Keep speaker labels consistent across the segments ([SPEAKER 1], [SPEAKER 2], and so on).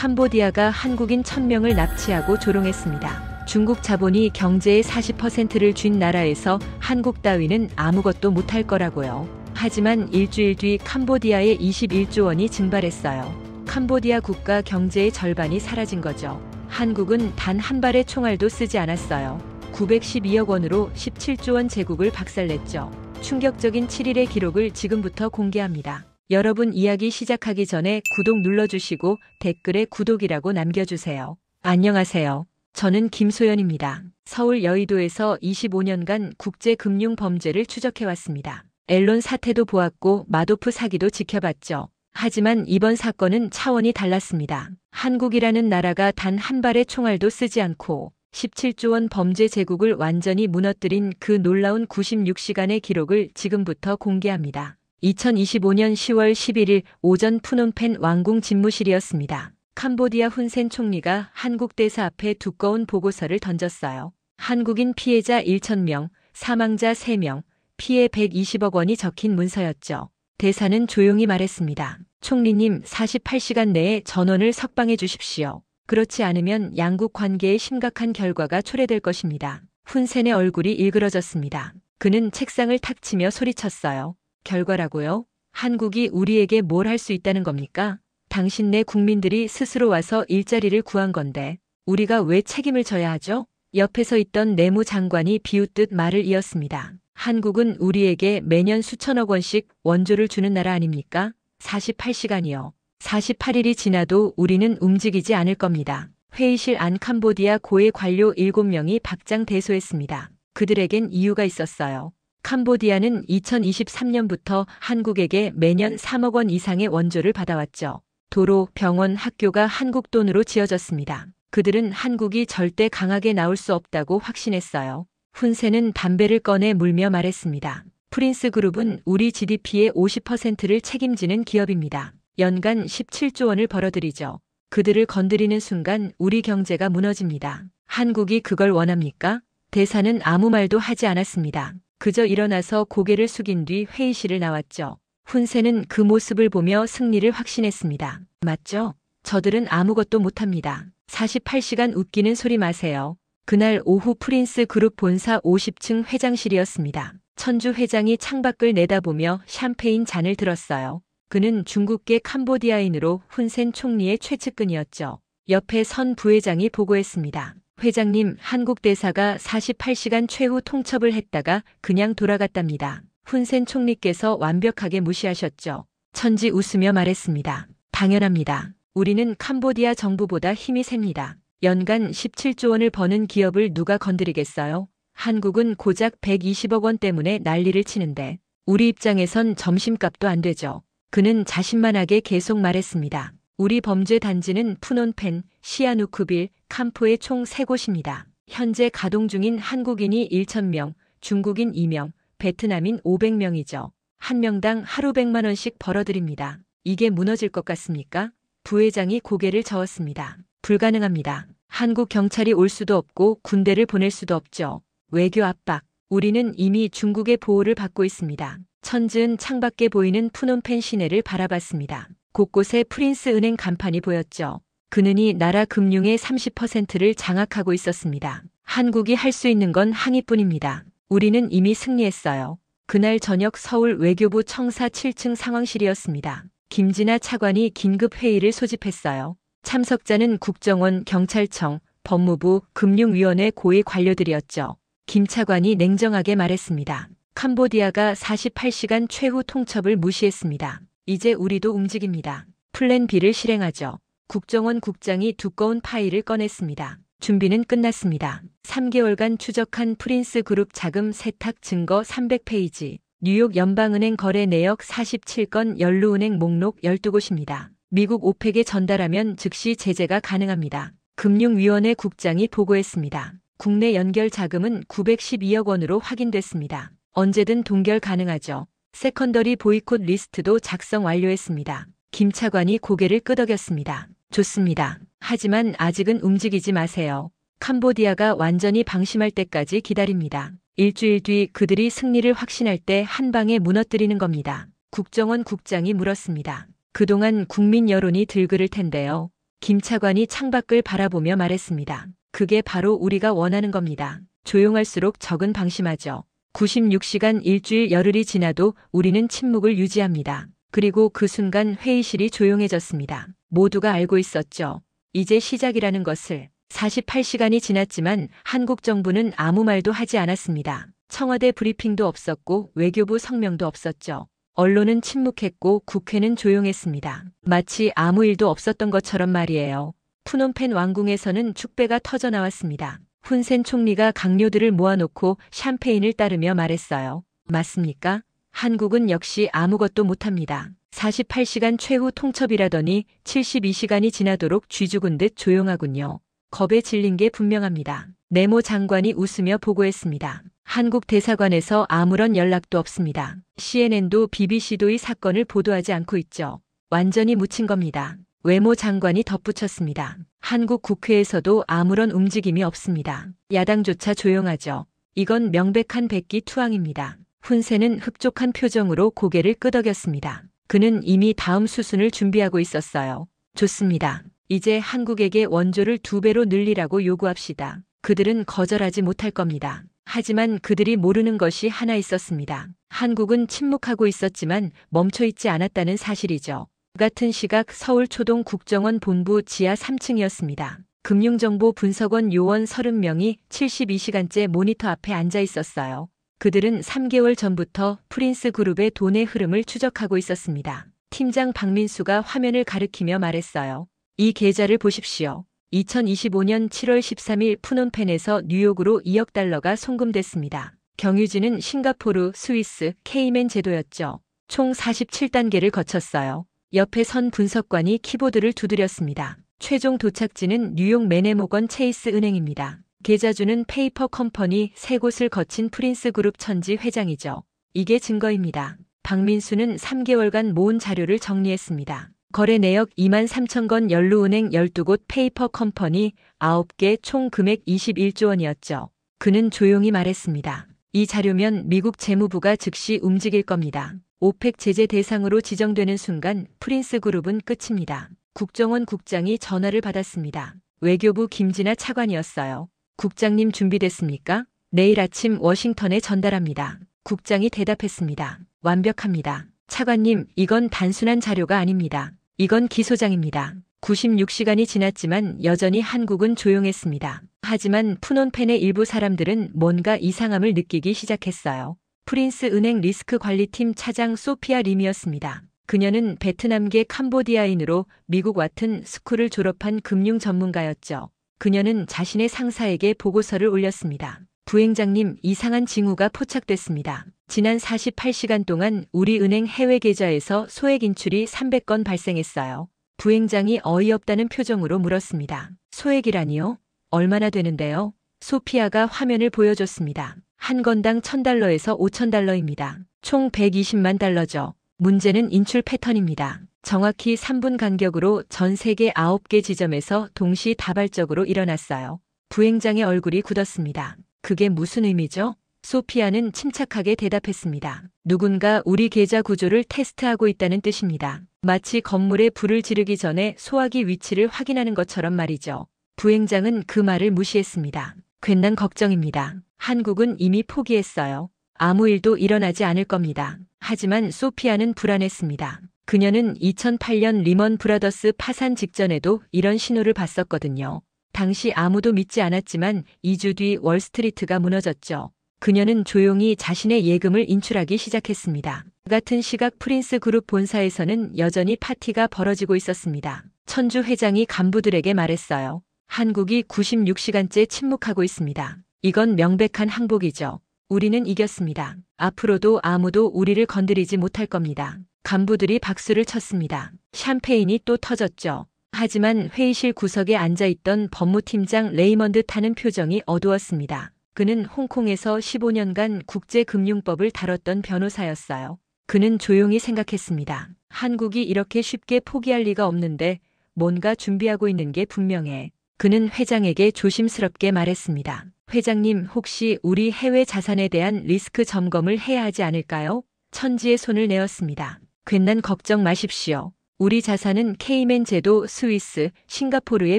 [SPEAKER 1] 캄보디아가 한국인 1000명을 납치하고 조롱했습니다. 중국 자본이 경제의 40%를 쥔 나라에서 한국 따위는 아무것도 못할 거라고요. 하지만 일주일 뒤 캄보디아에 21조 원이 증발했어요. 캄보디아 국가 경제의 절반이 사라진 거죠. 한국은 단 한 발의 총알도 쓰지 않았어요. 912억 원으로 17조 원 제국을 박살냈죠. 충격적인 7일의 기록을 지금부터 공개합니다. 여러분 이야기 시작하기 전에 구독 눌러주시고 댓글에 구독이라고 남겨주세요. 안녕하세요. 저는 김소연입니다. 서울 여의도에서 25년간 국제금융범죄를 추적해왔습니다. 앨런 사태도 보았고 마도프 사기도 지켜봤죠. 하지만 이번 사건은 차원이 달랐습니다. 한국이라는 나라가 단 한 발의 총알도 쓰지 않고 17조 원 범죄 제국을 완전히 무너뜨린 그 놀라운 96시간의 기록을 지금부터 공개합니다. 2025년 10월 11일 오전 푸놈펜 왕궁 집무실이었습니다. 캄보디아 훈센 총리가 한국 대사 앞에 두꺼운 보고서를 던졌어요. 한국인 피해자 1,000명, 사망자 3명, 피해 120억 원이 적힌 문서였죠. 대사는 조용히 말했습니다. 총리님, 48시간 내에 전원을 석방해 주십시오. 그렇지 않으면 양국 관계에 심각한 결과가 초래될 것입니다. 훈센의 얼굴이 일그러졌습니다. 그는 책상을 탁 치며 소리쳤어요. 결과라고요? 한국이 우리에게 뭘 할 수 있다는 겁니까? 당신네 국민들이 스스로 와서 일자리를 구한 건데 우리가 왜 책임을 져야 하죠? 옆에 서 있던 내무장관이 비웃듯 말을 이었습니다. 한국은 우리에게 매년 수천억 원씩 원조를 주는 나라 아닙니까? 48시간이요. 48일이 지나도 우리는 움직이지 않을 겁니다. 회의실 안 캄보디아 고위 관료 7명이 박장대소했습니다. 그들에겐 이유가 있었어요. 캄보디아는 2023년부터 한국에게 매년 3억 원 이상의 원조를 받아왔죠. 도로, 병원, 학교가 한국 돈으로 지어졌습니다. 그들은 한국이 절대 강하게 나올 수 없다고 확신했어요. 훈센은 담배를 꺼내 물며 말했습니다. 프린스 그룹은 우리 GDP의 50%를 책임지는 기업입니다. 연간 17조 원을 벌어들이죠. 그들을 건드리는 순간 우리 경제가 무너집니다. 한국이 그걸 원합니까? 대사는 아무 말도 하지 않았습니다. 그저 일어나서 고개를 숙인 뒤 회의실을 나왔죠. 훈센은 그 모습을 보며 승리를 확신했습니다. 맞죠? 저들은 아무것도 못합니다. 48시간 웃기는 소리 마세요. 그날 오후 프린스 그룹 본사 50층 회장실이었습니다. 천주 회장이 창밖을 내다보며 샴페인 잔을 들었어요. 그는 중국계 캄보디아인으로 훈센 총리의 최측근이었죠. 옆에 선 부회장이 보고했습니다. 회장님, 한국 대사가 48시간 최후 통첩을 했다가 그냥 돌아갔답니다. 훈센 총리께서 완벽하게 무시하셨죠. 천지 웃으며 말했습니다. 당연합니다. 우리는 캄보디아 정부보다 힘이 셉니다. 연간 17조 원을 버는 기업을 누가 건드리겠어요? 한국은 고작 120억 원 때문에 난리를 치는데 우리 입장에선 점심값도 안 되죠. 그는 자신만하게 계속 말했습니다. 우리 범죄 단지는 푸놈펜, 시아누쿠빌, 캄포의 총 3곳입니다. 현재 가동 중인 한국인이 1,000명, 중국인 2명, 베트남인 500명이죠. 한 명당 하루 100만 원씩 벌어들입니다. 이게 무너질 것 같습니까? 부회장이 고개를 저었습니다. 불가능합니다. 한국 경찰이 올 수도 없고 군대를 보낼 수도 없죠. 외교 압박. 우리는 이미 중국의 보호를 받고 있습니다. 천지은 창밖에 보이는 푸놈펜 시내를 바라봤습니다. 곳곳에 프린스 은행 간판이 보였죠. 그는이 나라 금융의 30%를 장악하고 있었습니다. 한국이 할 수 있는 건 항의뿐입니다. 우리는 이미 승리했어요. 그날 저녁 서울 외교부 청사 7층 상황실이었습니다. 김진아 차관이 긴급 회의를 소집했어요. 참석자는 국정원, 경찰청, 법무부, 금융위원회 고위 관료들이었죠. 김 차관이 냉정하게 말했습니다. 캄보디아가 48시간 최후 통첩을 무시했습니다. 이제 우리도 움직입니다. 플랜 B를 실행하죠. 국정원 국장이 두꺼운 파일을 꺼냈습니다. 준비는 끝났습니다. 3개월간 추적한 프린스 그룹 자금 세탁 증거 300페이지, 뉴욕 연방은행 거래 내역 47건, 연루은행 목록 12곳입니다. 미국 오펙에 전달하면 즉시 제재가 가능합니다. 금융위원회 국장이 보고했습니다. 국내 연결 자금은 912억 원으로 확인됐습니다. 언제든 동결 가능하죠. 세컨더리 보이콧 리스트도 작성 완료했습니다. 김 차관이 고개를 끄덕였습니다. 좋습니다. 하지만 아직은 움직이지 마세요. 캄보디아가 완전히 방심할 때까지 기다립니다. 일주일 뒤 그들이 승리를 확신할 때 한 방에 무너뜨리는 겁니다. 국정원 국장이 물었습니다. 그동안 국민 여론이 들끓을 텐데요. 김 차관이 창밖을 바라보며 말했습니다. 그게 바로 우리가 원하는 겁니다. 조용할수록 적은 방심하죠. 96시간 일주일 열흘이 지나도 우리는 침묵을 유지합니다. 그리고 그 순간 회의실이 조용해졌습니다. 모두가 알고 있었죠. 이제 시작이라는 것을. 48시간이 지났지만 한국 정부는 아무 말도 하지 않았습니다. 청와대 브리핑도 없었고 외교부 성명도 없었죠. 언론은 침묵했고 국회는 조용했습니다. 마치 아무 일도 없었던 것처럼 말이에요. 푸놈펜 왕궁에서는 축배가 터져 나왔습니다. 훈센 총리가 강요들을 모아놓고 샴페인을 따르며 말했어요. 맞습니까? 한국은 역시 아무것도 못합니다. 48시간 최후 통첩이라더니 72시간이 지나도록 쥐죽은 듯 조용하군요. 겁에 질린 게 분명합니다. 네모 장관이 웃으며 보고했습니다. 한국 대사관에서 아무런 연락도 없습니다. CNN도 BBC도 이 사건을 보도하지 않고 있죠. 완전히 묻힌 겁니다. 외모 장관이 덧붙였습니다. 한국 국회에서도 아무런 움직임이 없습니다. 야당조차 조용하죠. 이건 명백한 백기 투항입니다. 훈센은 흡족한 표정으로 고개를 끄덕였습니다. 그는 이미 다음 수순을 준비하고 있었어요. 좋습니다. 이제 한국에게 원조를 2배로 늘리라고 요구합시다. 그들은 거절하지 못할 겁니다. 하지만 그들이 모르는 것이 하나 있었습니다. 한국은 침묵하고 있었지만 멈춰있지 않았다는 사실이죠. 같은 시각 서울 초동 국정원 본부 지하 3층이었습니다. 금융정보 분석원 요원 30명이 72시간째 모니터 앞에 앉아 있었어요. 그들은 3개월 전부터 프린스 그룹의 돈의 흐름을 추적하고 있었습니다. 팀장 박민수가 화면을 가리키며 말했어요. 이 계좌를 보십시오. 2025년 7월 13일 푸놈펜에서 뉴욕으로 2억 달러가 송금됐습니다. 경유지는 싱가포르, 스위스, 케이맨 제도였죠. 총 47단계를 거쳤어요. 옆에 선 분석관이 키보드를 두드렸습니다. 최종 도착지는 뉴욕 매네모건 체이스 은행입니다. 계좌주는 페이퍼 컴퍼니 3곳을 거친 프린스 그룹 천지 회장이죠. 이게 증거입니다. 박민수는 3개월간 모은 자료를 정리했습니다. 거래 내역 23,000건 연루은행 12곳 페이퍼 컴퍼니 9개 총 금액 21조 원이었죠. 그는 조용히 말했습니다. 이 자료면 미국 재무부가 즉시 움직일 겁니다. 오펙 제재 대상으로 지정되는 순간 프린스 그룹은 끝입니다. 국정원 국장이 전화를 받았습니다. 외교부 김진아 차관이었어요. 국장님 준비됐습니까? 내일 아침 워싱턴에 전달합니다. 국장이 대답했습니다. 완벽합니다. 차관님, 이건 단순한 자료가 아닙니다. 이건 기소장입니다. 96시간이 지났지만 여전히 한국은 조용했습니다. 하지만 푸놈펜의 일부 사람들은 뭔가 이상함을 느끼기 시작했어요. 프린스 은행 리스크 관리팀 차장 소피아 림이었습니다. 그녀는 베트남계 캄보디아인으로 미국 와튼 스쿨을 졸업한 금융 전문가였죠. 그녀는 자신의 상사에게 보고서를 올렸습니다. 부행장님, 이상한 징후가 포착됐습니다. 지난 48시간 동안 우리 은행 해외 계좌에서 소액 인출이 300건 발생했어요. 부행장이 어이없다는 표정으로 물었습니다. 소액이라니요? 얼마나 되는데요? 소피아가 화면을 보여줬습니다. 한 건당 1,000달러에서 5,000달러입니다. 총 120만 달러죠. 문제는 인출 패턴입니다. 정확히 3분 간격으로 전 세계 9개 지점에서 동시다발적으로 일어났어요. 부행장의 얼굴이 굳었습니다. 그게 무슨 의미죠? 소피아는 침착하게 대답했습니다. 누군가 우리 계좌 구조를 테스트하고 있다는 뜻입니다. 마치 건물에 불을 지르기 전에 소화기 위치를 확인하는 것처럼 말이죠. 부행장은 그 말을 무시했습니다. 괜한 걱정입니다. 한국은 이미 포기했어요. 아무 일도 일어나지 않을 겁니다. 하지만 소피아는 불안했습니다. 그녀는 2008년 리먼 브라더스 파산 직전에도 이런 신호를 봤었거든요. 당시 아무도 믿지 않았지만 2주 뒤 월스트리트가 무너졌죠. 그녀는 조용히 자신의 예금을 인출하기 시작했습니다. 같은 시각 프린스 그룹 본사에서는 여전히 파티가 벌어지고 있었습니다. 천주 회장이 간부들에게 말했어요. 한국이 96시간째 침묵하고 있습니다. 이건 명백한 항복이죠. 우리는 이겼습니다. 앞으로도 아무도 우리를 건드리지 못할 겁니다. 간부들이 박수를 쳤습니다. 샴페인이 또 터졌죠. 하지만 회의실 구석에 앉아있던 법무팀장 레이먼드 타는 표정이 어두웠습니다. 그는 홍콩에서 15년간 국제금융법을 다뤘던 변호사였어요. 그는 조용히 생각했습니다. 한국이 이렇게 쉽게 포기할 리가 없는데 뭔가 준비하고 있는 게 분명해. 그는 회장에게 조심스럽게 말했습니다. 회장님, 혹시 우리 해외 자산에 대한 리스크 점검을 해야 하지 않을까요? 천지의 손을 내었습니다. 괜한 걱정 마십시오. 우리 자산은 케이맨 제도, 스위스, 싱가포르에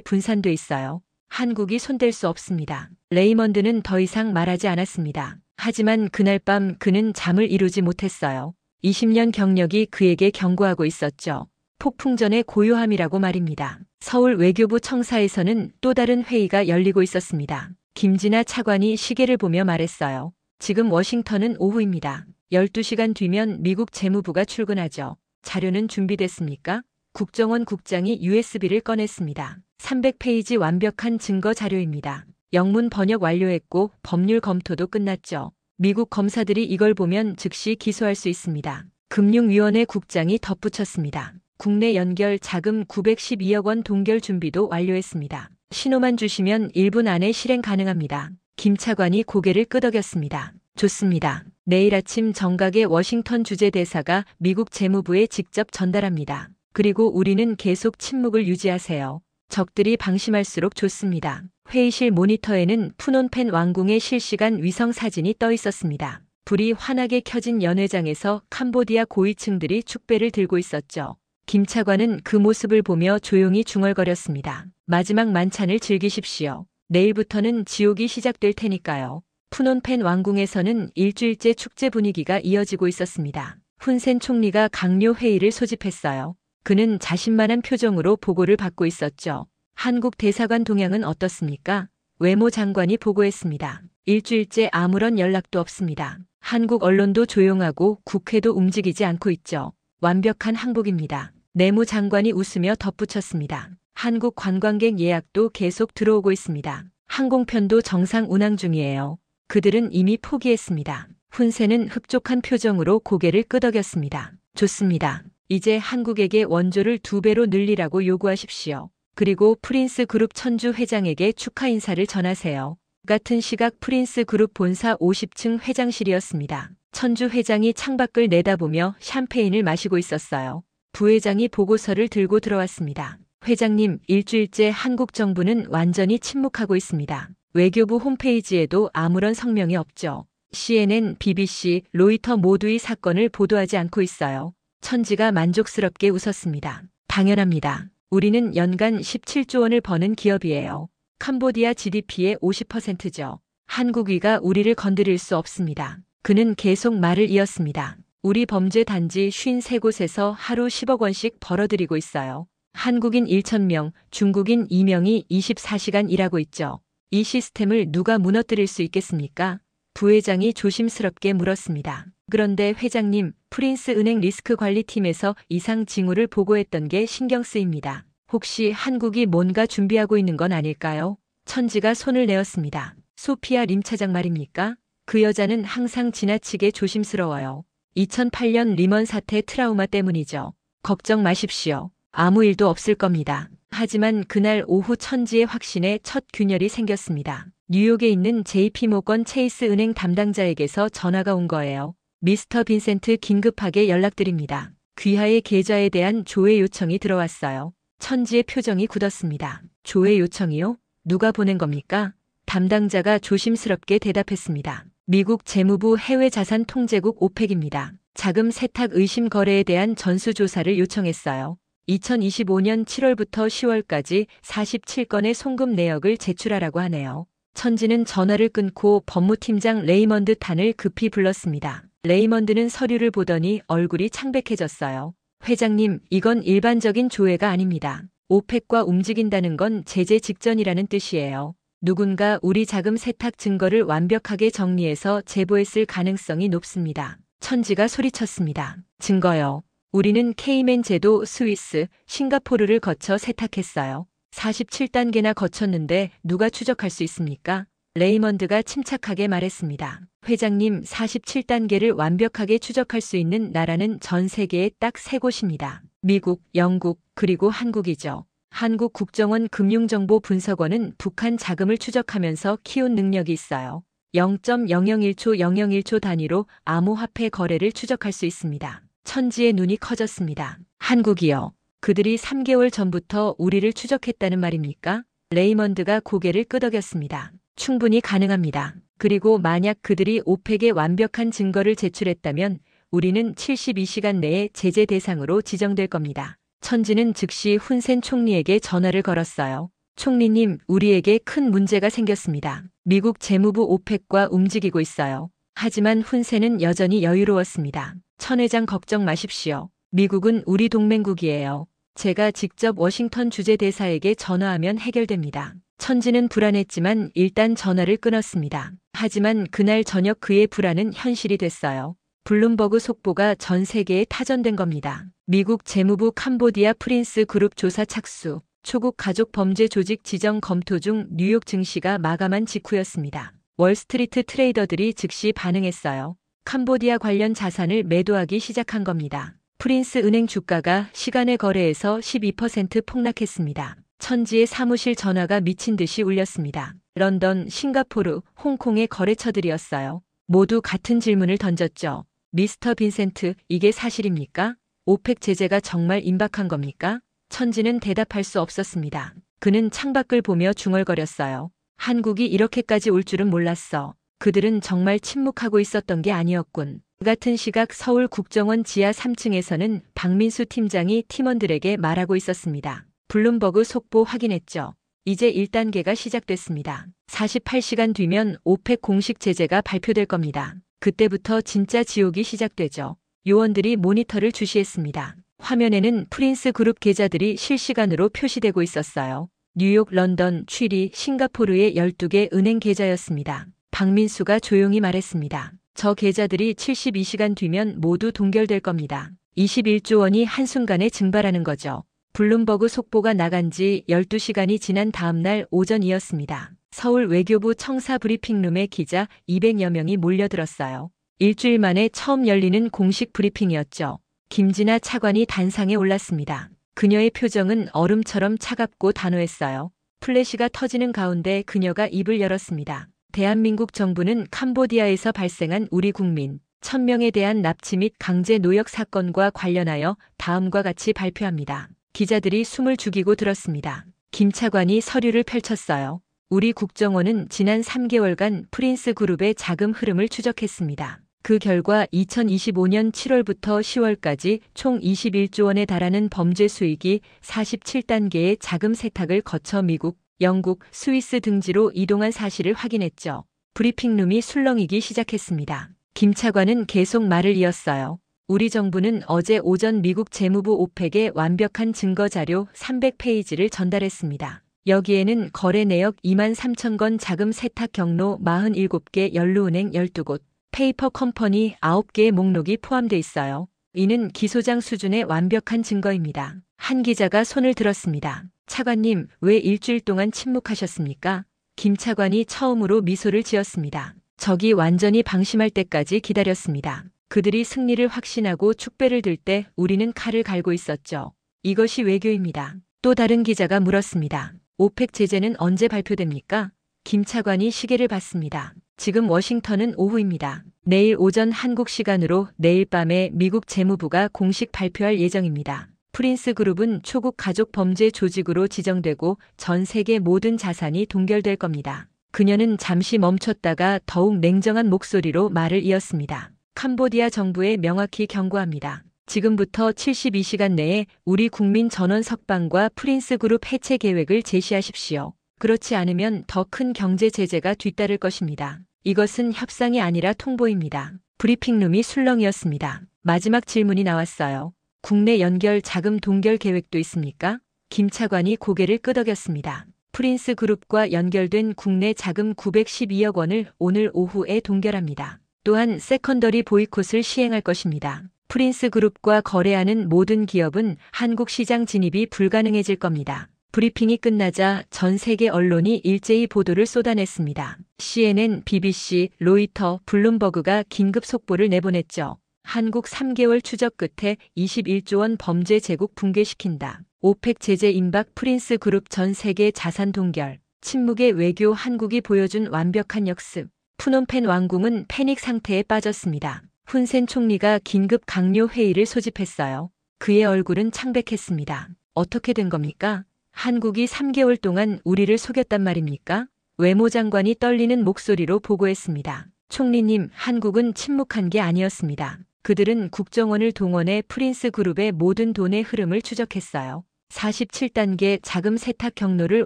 [SPEAKER 1] 분산돼 있어요. 한국이 손댈 수 없습니다. 레이먼드는 더 이상 말하지 않았습니다. 하지만 그날 밤 그는 잠을 이루지 못했어요. 20년 경력이 그에게 경고하고 있었죠. 폭풍전의 고요함이라고 말입니다. 서울 외교부 청사에서는 또 다른 회의가 열리고 있었습니다. 김진아 차관이 시계를 보며 말했어요. 지금 워싱턴은 오후입니다. 12시간 뒤면 미국 재무부가 출근하죠. 자료는 준비됐습니까? 국정원 국장이 USB를 꺼냈습니다. 300페이지 완벽한 증거 자료입니다. 영문 번역 완료했고 법률 검토도 끝났죠. 미국 검사들이 이걸 보면 즉시 기소할 수 있습니다. 금융위원회 국장이 덧붙였습니다. 국내 연결 자금 912억 원 동결 준비도 완료했습니다. 신호만 주시면 1분 안에 실행 가능합니다. 김 차관이 고개를 끄덕였습니다. 좋습니다. 내일 아침 정각에 워싱턴 주재대사가 미국 재무부에 직접 전달합니다. 그리고 우리는 계속 침묵을 유지하세요. 적들이 방심할수록 좋습니다. 회의실 모니터에는 푸놈펜 왕궁의 실시간 위성 사진이 떠 있었습니다. 불이 환하게 켜진 연회장에서 캄보디아 고위층들이 축배를 들고 있었죠. 김 차관은 그 모습을 보며 조용히 중얼거렸습니다. 마지막 만찬을 즐기십시오. 내일부터는 지옥이 시작될 테니까요. 푸놈펜 왕궁에서는 일주일째 축제 분위기가 이어지고 있었습니다. 훈센 총리가 강요 회의를 소집했어요. 그는 자신만한 표정으로 보고를 받고 있었죠. 한국 대사관 동향은 어떻습니까? 외모 장관이 보고했습니다. 일주일째 아무런 연락도 없습니다. 한국 언론도 조용하고 국회도 움직이지 않고 있죠. 완벽한 항복입니다. 내무장관이 웃으며 덧붙였습니다. 한국 관광객 예약도 계속 들어오고 있습니다. 항공편도 정상 운항 중이에요. 그들은 이미 포기했습니다. 훈센은 흡족한 표정으로 고개를 끄덕였습니다. 좋습니다. 이제 한국에게 원조를 2배로 늘리라고 요구하십시오. 그리고 프린스 그룹 천주 회장에게 축하 인사를 전하세요. 같은 시각 프린스 그룹 본사 50층 회장실이었습니다. 천주 회장이 창밖을 내다보며 샴페인을 마시고 있었어요. 부회장이 보고서를 들고 들어왔습니다. 회장님, 일주일째 한국 정부는 완전히 침묵하고 있습니다. 외교부 홈페이지에도 아무런 성명이 없죠. CNN, BBC, 로이터 모두 이 사건을 보도하지 않고 있어요. 천지가 만족스럽게 웃었습니다. 당연합니다. 우리는 연간 17조 원을 버는 기업이에요. 캄보디아 GDP의 50%죠. 한국위가 우리를 건드릴 수 없습니다. 그는 계속 말을 이었습니다. 우리 범죄 단지 53곳에서 하루 10억 원씩 벌어들이고 있어요. 한국인 1,000명, 중국인 2명이 24시간 일하고 있죠. 이 시스템을 누가 무너뜨릴 수 있겠습니까? 부회장이 조심스럽게 물었습니다. 그런데 회장님, 프린스 은행 리스크 관리팀에서 이상 징후를 보고했던 게 신경 쓰입니다. 혹시 한국이 뭔가 준비하고 있는 건 아닐까요? 천지가 손을 내었습니다. 소피아 림 차장 말입니까? 그 여자는 항상 지나치게 조심스러워요. 2008년 리먼 사태 트라우마 때문이죠. 걱정 마십시오. 아무 일도 없을 겁니다. 하지만 그날 오후 천지의 확신에 첫 균열이 생겼습니다. 뉴욕에 있는 JP모건 체이스 은행 담당자에게서 전화가 온 거예요. 미스터 빈센트 긴급하게 연락드립니다. 귀하의 계좌에 대한 조회 요청이 들어왔어요. 천지의 표정이 굳었습니다. 조회 요청이요? 누가 보낸 겁니까? 담당자가 조심스럽게 대답했습니다. 미국 재무부 해외자산통제국 오펙입니다. 자금 세탁 의심 거래에 대한 전수조사를 요청했어요. 2025년 7월부터 10월까지 47건의 송금 내역을 제출하라고 하네요. 천지는 전화를 끊고 법무팀장 레이먼드 탄을 급히 불렀습니다. 레이먼드는 서류를 보더니 얼굴이 창백해졌어요. 회장님, 이건 일반적인 조회가 아닙니다. 오펙과 움직인다는 건 제재 직전이라는 뜻이에요. 누군가 우리 자금 세탁 증거를 완벽하게 정리해서 제보했을 가능성이 높습니다. 천지가 소리쳤습니다. 증거요. 우리는 케이맨 제도, 스위스, 싱가포르를 거쳐 세탁했어요. 47단계나 거쳤는데 누가 추적할 수 있습니까? 레이먼드가 침착하게 말했습니다. 회장님, 47단계를 완벽하게 추적할 수 있는 나라는 전 세계에 딱 3곳입니다. 미국, 영국, 그리고 한국이죠. 한국 국정원 금융정보분석원은 북한 자금을 추적하면서 키운 능력이 있어요. 0.001초 001초 단위로 암호화폐 거래를 추적할 수 있습니다. 천지의 눈이 커졌습니다. 한국이요. 그들이 3개월 전부터 우리를 추적했다는 말입니까? 레이먼드가 고개를 끄덕였습니다. 충분히 가능합니다. 그리고 만약 그들이 오펙에 완벽한 증거를 제출했다면 우리는 72시간 내에 제재 대상으로 지정될 겁니다. 천지는 즉시 훈센 총리에게 전화를 걸었어요. 총리님, 우리에게 큰 문제가 생겼습니다. 미국 재무부 오펙과 움직이고 있어요. 하지만 훈센은 여전히 여유로웠습니다. 천 회장 걱정 마십시오. 미국은 우리 동맹국이에요. 제가 직접 워싱턴 주재대사에게 전화하면 해결됩니다. 천지는 불안했지만 일단 전화를 끊었습니다. 하지만 그날 저녁 그의 불안은 현실이 됐어요. 블룸버그 속보가 전 세계에 타전된 겁니다. 미국 재무부 캄보디아 프린스 그룹 조사 착수, 초국 가족 범죄 조직 지정 검토 중 뉴욕 증시가 마감한 직후였습니다. 월스트리트 트레이더들이 즉시 반응했어요. 캄보디아 관련 자산을 매도하기 시작한 겁니다. 프린스 은행 주가가 시간의 거래에서 12% 폭락했습니다. 천지의 사무실 전화가 미친 듯이 울렸습니다. 런던, 싱가포르, 홍콩의 거래처들이었어요. 모두 같은 질문을 던졌죠. 미스터 빈센트, 이게 사실입니까? 오펙 제재가 정말 임박한 겁니까? 천지는 대답할 수 없었습니다. 그는 창밖을 보며 중얼거렸어요. 한국이 이렇게까지 올 줄은 몰랐어. 그들은 정말 침묵하고 있었던 게 아니었군. 그 같은 시각 서울 국정원 지하 3층에서는 박민수 팀장이 팀원들에게 말하고 있었습니다. 블룸버그 속보 확인했죠. 이제 1단계가 시작됐습니다. 48시간 뒤면 오펙 공식 제재가 발표될 겁니다. 그때부터 진짜 지옥이 시작되죠. 요원들이 모니터를 주시했습니다. 화면에는 프린스 그룹 계좌들이 실시간으로 표시되고 있었어요. 뉴욕, 런던, 취리, 싱가포르의 12개 은행 계좌였습니다. 박민수가 조용히 말했습니다. 저 계좌들이 72시간 뒤면 모두 동결될 겁니다. 21조 원이 한순간에 증발하는 거죠. 블룸버그 속보가 나간 지 12시간이 지난 다음 날 오전이었습니다. 서울 외교부 청사 브리핑룸에 기자 200여 명이 몰려들었어요. 일주일 만에 처음 열리는 공식 브리핑이었죠. 김진아 차관이 단상에 올랐습니다. 그녀의 표정은 얼음처럼 차갑고 단호했어요. 플래시가 터지는 가운데 그녀가 입을 열었습니다. 대한민국 정부는 캄보디아에서 발생한 우리 국민 1000명에 대한 납치 및 강제 노역 사건과 관련하여 다음과 같이 발표합니다. 기자들이 숨을 죽이고 들었습니다. 김 차관이 서류를 펼쳤어요. 우리 국정원은 지난 3개월간 프린스 그룹의 자금 흐름을 추적했습니다. 그 결과 2025년 7월부터 10월까지 총 21조 원에 달하는 범죄 수익이 47단계의 자금 세탁을 거쳐 미국, 영국, 스위스 등지로 이동한 사실을 확인했죠. 브리핑룸이 술렁이기 시작했습니다. 김 차관은 계속 말을 이었어요. 우리 정부는 어제 오전 미국 재무부 오펙에 완벽한 증거 자료 300페이지를 전달했습니다. 여기에는 거래 내역 2만 3천 건, 자금 세탁 경로 47개, 연루은행 12곳, 페이퍼 컴퍼니 9개의 목록이 포함돼 있어요. 이는 기소장 수준의 완벽한 증거입니다. 한 기자가 손을 들었습니다. 차관님, 왜 일주일 동안 침묵하셨습니까? 김 차관이 처음으로 미소를 지었습니다. 적이 완전히 방심할 때까지 기다렸습니다. 그들이 승리를 확신하고 축배를 들 때 우리는 칼을 갈고 있었죠. 이것이 외교입니다. 또 다른 기자가 물었습니다. 오펙 제재는 언제 발표됩니까? 김 차관이 시계를 봤습니다. 지금 워싱턴은 오후입니다. 내일 오전 한국 시간으로 내일 밤에 미국 재무부가 공식 발표할 예정입니다. 프린스 그룹은 초국 가족 범죄 조직으로 지정되고 전 세계 모든 자산이 동결될 겁니다. 그녀는 잠시 멈췄다가 더욱 냉정한 목소리로 말을 이었습니다. 캄보디아 정부에 명확히 경고합니다. 지금부터 72시간 내에 우리 국민 전원 석방과 프린스 그룹 해체 계획을 제시하십시오. 그렇지 않으면 더 큰 경제 제재가 뒤따를 것입니다. 이것은 협상이 아니라 통보입니다. 브리핑룸이 술렁이었습니다. 마지막 질문이 나왔어요. 국내 연결 자금 동결 계획도 있습니까? 김 차관이 고개를 끄덕였습니다. 프린스 그룹과 연결된 국내 자금 912억 원을 오늘 오후에 동결합니다. 또한 세컨더리 보이콧을 시행할 것입니다. 프린스 그룹과 거래하는 모든 기업은 한국 시장 진입이 불가능해질 겁니다. 브리핑이 끝나자 전 세계 언론이 일제히 보도를 쏟아냈습니다. CNN, BBC, 로이터, 블룸버그가 긴급 속보를 내보냈죠. 한국 3개월 추적 끝에 21조 원 범죄 제국 붕괴시킨다. 오펙 제재 임박, 프린스 그룹 전 세계 자산 동결. 침묵의 외교, 한국이 보여준 완벽한 역습. 푸놈펜 왕궁은 패닉 상태에 빠졌습니다. 훈센 총리가 긴급 강요 회의를 소집했어요. 그의 얼굴은 창백했습니다. 어떻게 된 겁니까? 한국이 3개월 동안 우리를 속였단 말입니까? 외무장관이 떨리는 목소리로 보고했습니다. 총리님, 한국은 침묵한 게 아니었습니다. 그들은 국정원을 동원해 프린스 그룹의 모든 돈의 흐름을 추적했어요. 47단계 자금 세탁 경로를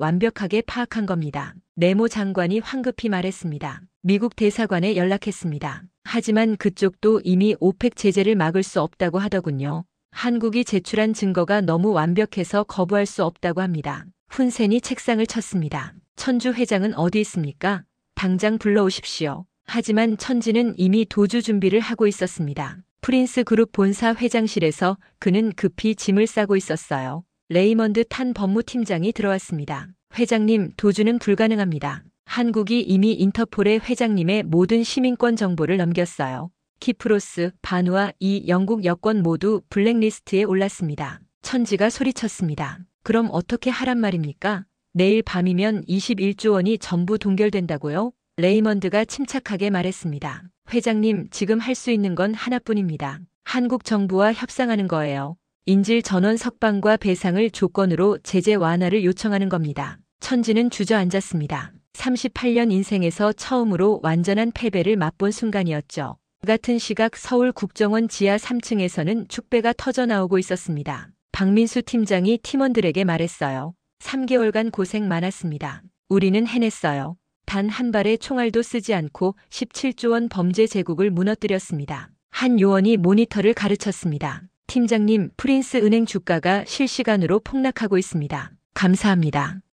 [SPEAKER 1] 완벽하게 파악한 겁니다. 네모 장관이 황급히 말했습니다. 미국 대사관에 연락했습니다. 하지만 그쪽도 이미 오펙 제재를 막을 수 없다고 하더군요. 한국이 제출한 증거가 너무 완벽해서 거부할 수 없다고 합니다. 훈센이 책상을 쳤습니다. 천주 회장은 어디 있습니까? 당장 불러오십시오. 하지만 천지는 이미 도주 준비를 하고 있었습니다. 프린스 그룹 본사 회장실에서 그는 급히 짐을 싸고 있었어요. 레이먼드 탄 법무팀장이 들어왔습니다. 회장님, 도주는 불가능합니다. 한국이 이미 인터폴에 회장님의 모든 시민권 정보를 넘겼어요. 키프로스, 바누아, 이 영국 여권 모두 블랙리스트에 올랐습니다. 천지가 소리쳤습니다. 그럼 어떻게 하란 말입니까? 내일 밤이면 21조 원이 전부 동결된다고요? 레이먼드가 침착하게 말했습니다. 회장님, 지금 할 수 있는 건 하나뿐입니다. 한국 정부와 협상하는 거예요. 인질 전원 석방과 배상을 조건으로 제재 완화를 요청하는 겁니다. 천지는 주저앉았습니다. 38년 인생에서 처음으로 완전한 패배를 맛본 순간이었죠. 같은 시각 서울 국정원 지하 3층에서는 축배가 터져나오고 있었습니다. 박민수 팀장이 팀원들에게 말했어요. 3개월간 고생 많았습니다. 우리는 해냈어요. 단 한 발의 총알도 쓰지 않고 17조 원 범죄 제국을 무너뜨렸습니다. 한 요원이 모니터를 가르쳤습니다. 팀장님, 프린스 은행 주가가 실시간으로 폭락하고 있습니다. 감사합니다.